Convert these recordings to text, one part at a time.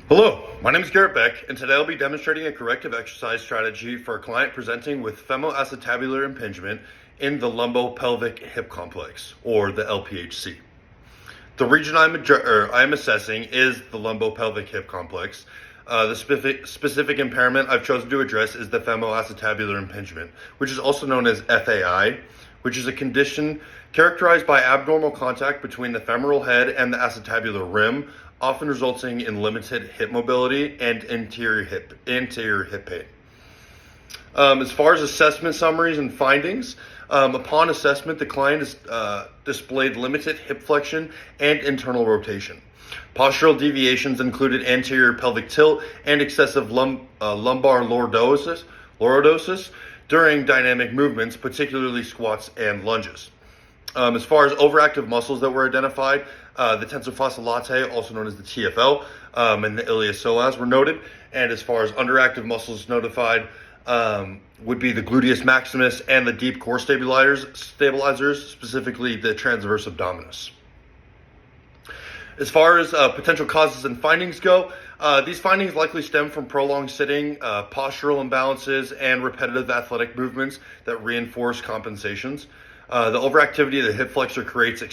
Hello, my name is Garrett Beck, and today I'll be demonstrating a corrective exercise strategy for a client presenting with femoacetabular impingement in the lumbopelvic hip complex, or the LPHC. The region I'm assessing is the lumbopelvic hip complex. The specific impairment I've chosen to address is the femoacetabular impingement, which is also known as FAI, which is a condition characterized by abnormal contact between the femoral head and the acetabular rim, often resulting in limited hip mobility and anterior hip pain. As far as assessment summaries and findings, upon assessment, the client has displayed limited hip flexion and internal rotation. Postural deviations included anterior pelvic tilt and excessive lumbar lordosis during dynamic movements, particularly squats and lunges. As far as overactive muscles that were identified, the tensor fossa latae, also known as the TFL, and the iliopsoas were noted. And as far as underactive muscles notified, would be the gluteus maximus and the deep core stabilizers, specifically the transverse abdominis. As far as potential causes and findings go, these findings likely stem from prolonged sitting, postural imbalances, and repetitive athletic movements that reinforce compensations. The overactivity of the hip flexor creates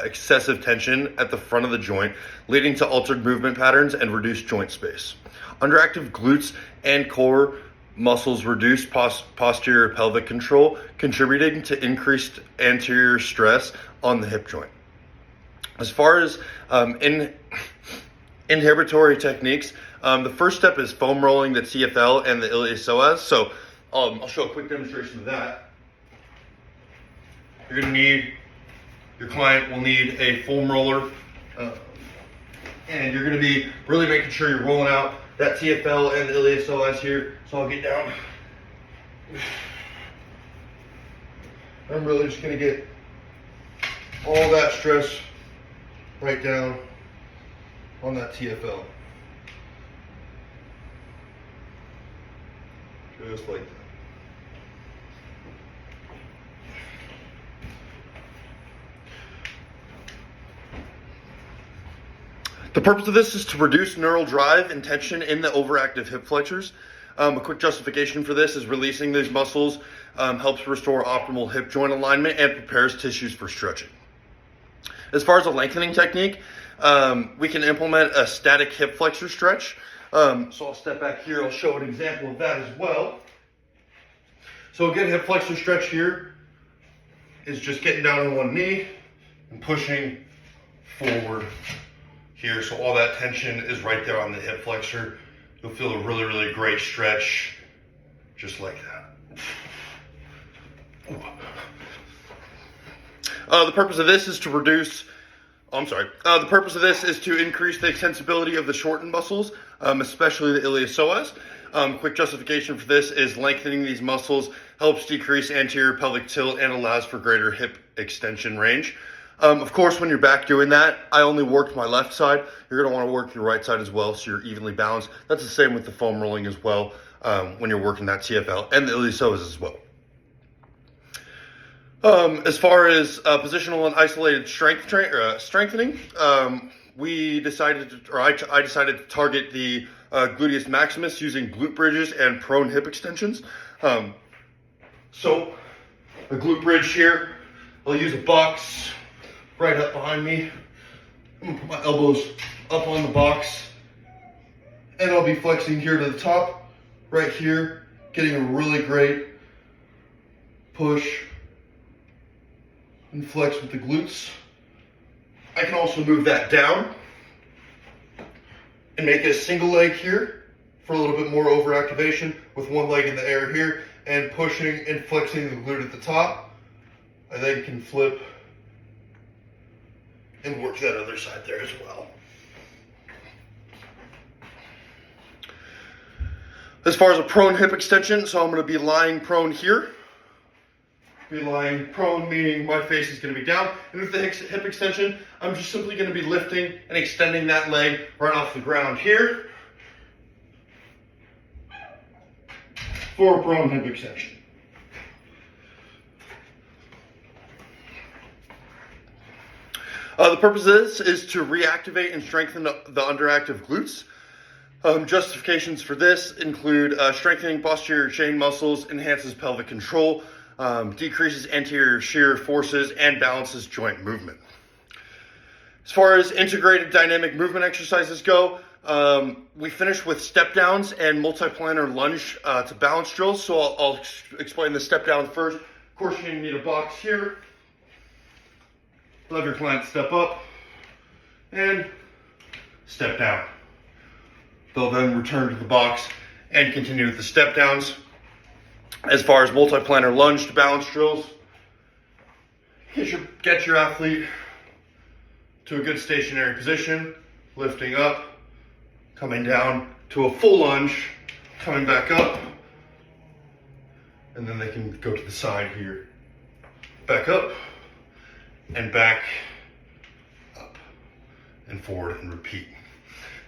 excessive tension at the front of the joint, leading to altered movement patterns and reduced joint space. Underactive glutes and core muscles reduce posterior pelvic control, contributing to increased anterior stress on the hip joint. As far as inhibitory techniques, the first step is foam rolling the TFL and the iliopsoas. So I'll show a quick demonstration of that. Your client will need a foam roller, and you're going to be really making sure you're rolling out that TFL and the iliopsoas here. So I'll get down. I'm really just going to get all that stress right down on that TFL. Just like that. The purpose of this is to reduce neural drive and tension in the overactive hip flexors. A quick justification for this is releasing these muscles helps restore optimal hip joint alignment and prepares tissues for stretching. As far as a lengthening technique, we can implement a static hip flexor stretch. So I'll step back here, I'll show an example of that as well. So a good hip flexor stretch here is just getting down on one knee and pushing forward here. So all that tension is right there on the hip flexor. You'll feel a really, really great stretch just like that. The purpose of this is to increase the extensibility of the shortened muscles, especially the iliopsoas. Quick justification for this is lengthening these muscles helps decrease anterior pelvic tilt and allows for greater hip extension range. Of course, when you're back doing that, I only worked my left side. You're going to want to work your right side as well so you're evenly balanced. That's the same with the foam rolling as well when you're working that TFL and the iliopsoas as well. As far as positional and isolated strengthening, I decided to target the gluteus maximus using glute bridges and prone hip extensions. So a glute bridge here, I'll use a box right up behind me. I'm gonna put my elbows up on the box and I'll be flexing here to the top, right here, getting a really great push and flex with the glutes. I can also move that down and make it a single leg here for a little bit more overactivation with one leg in the air here and pushing and flexing the glute at the top. I then can flip and work that other side there as well. As far as a prone hip extension, so I'm going to be lying prone here. Be lying prone, meaning my face is going to be down. And with the hip extension, I'm just simply going to be lifting and extending that leg right off the ground here for a prone hip extension. The purpose of this is to reactivate and strengthen the underactive glutes. Justifications for this include strengthening posterior chain muscles, enhances pelvic control, decreases anterior shear forces, and balances joint movement. As far as integrated dynamic movement exercises go, we finish with step downs and multiplanar lunge to balance drills. So I'll explain the step down first. Of course, you're going to need a box here. Let your client step up and step down. They'll then return to the box and continue with the step downs. As far as multiplanar lunge to balance drills, get your athlete to a good stationary position, lifting up, coming down to a full lunge, coming back up, and then they can go to the side here. Back up, and back, up, and forward, and repeat.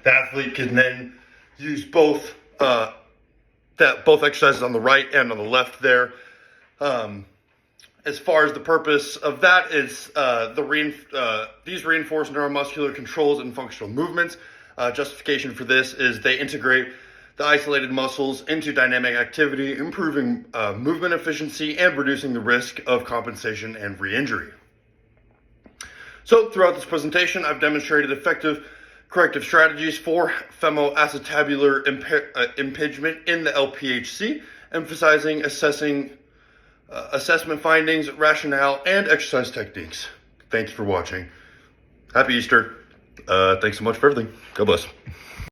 The athlete can then use both exercises on the right and on the left there. As far as the purpose of that is these reinforce neuromuscular controls and functional movements. Justification for this is they integrate the isolated muscles into dynamic activity, improving movement efficiency and reducing the risk of compensation and re-injury. So throughout this presentation, I've demonstrated effective corrective strategies for femoacetabular impingement in the LPHC, emphasizing assessment findings, rationale, and exercise techniques. Thanks for watching. Happy Easter. Thanks so much for everything. God bless.